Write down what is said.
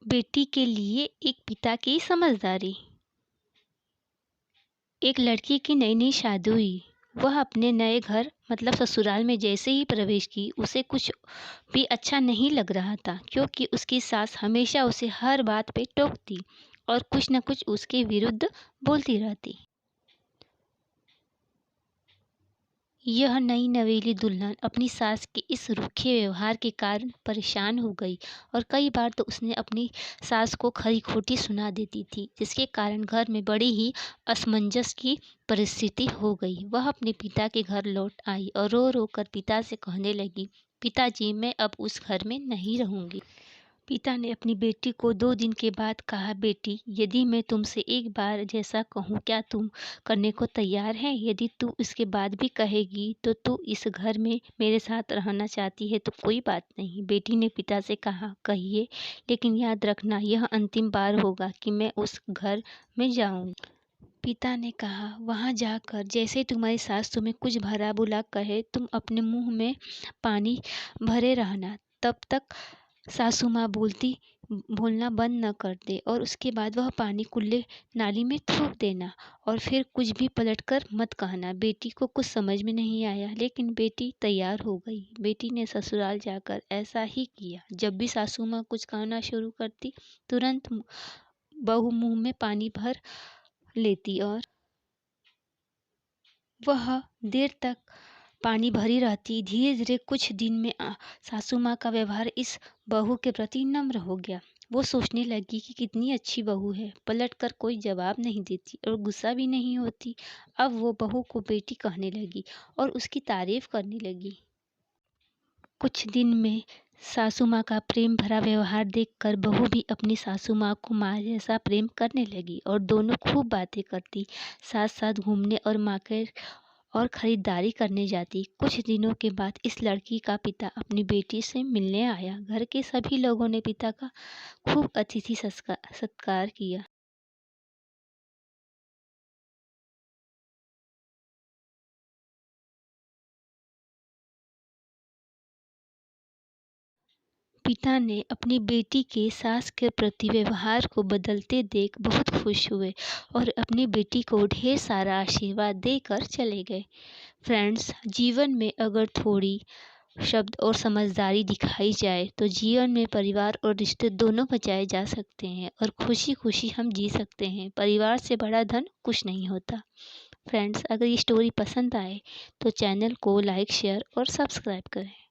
बेटी के लिए एक पिता की समझदारी। एक लड़की की नई-नई शादी हुई। वह अपने नए घर मतलब ससुराल में जैसे ही प्रवेश की, उसे कुछ भी अच्छा नहीं लग रहा था क्योंकि उसकी सास हमेशा उसे हर बात पे टोकती और कुछ न कुछ उसके विरुद्ध बोलती रहती। यह नई नवेली दुल्हन अपनी सास के इस रूखे व्यवहार के कारण परेशान हो गई और कई बार तो उसने अपनी सास को खरी-खोटी सुना देती थी, जिसके कारण घर में बड़ी ही असमंजस की परिस्थिति हो गई। वह अपने पिता के घर लौट आई और रो-रो कर पिता से कहने लगी, "पिताजी, मैं अब उस घर में नहीं रहूँगी।" पिता ने अपनी बेटी को 2 दिन के बाद कहा, "बेटी, यदि मैं तुमसे एक बार जैसा कहूँ क्या तुम करने को तैयार है? यदि तू इसके बाद भी कहेगी तो तू इस घर में मेरे साथ रहना चाहती है तो कोई बात नहीं।" बेटी ने पिता से कहा, "कहिए, लेकिन याद रखना यह अंतिम बार होगा कि मैं उस घर में जाऊँगी।" पिता ने कहा, "वहाँ जाकर जैसे तुम्हारी सास तुम्हें कुछ भला-बुरा कहे, तुम अपने मुँह में पानी भरे रहना। तब तक सासू माँ बोलना बंद न कर दे और उसके बाद वह पानी कुल्ले नाली में थूक देना और फिर कुछ भी पलटकर मत कहना।" बेटी को कुछ समझ में नहीं आया, लेकिन बेटी तैयार हो गई। बेटी ने ससुराल जाकर ऐसा ही किया। जब भी सासू माँ कुछ कहना शुरू करती, तुरंत बहू मुँह में पानी भर लेती और वह देर तक पानी भरी रहती। धीरे-धीरे कुछ दिन में सासू माँ का व्यवहार इस बहू के प्रति नम्र हो गया। वो सोचने लगी कि कितनी अच्छी बहू है, पलटकर कोई जवाब नहीं देती और गुस्सा भी नहीं होती। अब वो बहू को बेटी कहने लगी और उसकी तारीफ करने लगी। कुछ दिन में सासू माँ का प्रेम भरा व्यवहार देखकर बहू भी अपनी सासू माँ को माँ जैसा प्रेम करने लगी और दोनों खूब बातें करती, साथ-साथ घूमने और मार्केट और खरीदारी करने जाती। कुछ दिनों के बाद इस लड़की का पिता अपनी बेटी से मिलने आया। घर के सभी लोगों ने पिता का खूब अतिथि सत्कार किया। पिता ने अपनी बेटी के सास के प्रति व्यवहार को बदलते देख बहुत खुश हुए और अपनी बेटी को ढेर सारा आशीर्वाद देकर चले गए। फ्रेंड्स, जीवन में अगर थोड़ी शब्द और समझदारी दिखाई जाए तो जीवन में परिवार और रिश्ते दोनों बचाए जा सकते हैं और खुशी-खुशी हम जी सकते हैं। परिवार से बड़ा धन कुछ नहीं होता। फ्रेंड्स, अगर ये स्टोरी पसंद आए तो चैनल को लाइक, शेयर और सब्सक्राइब करें।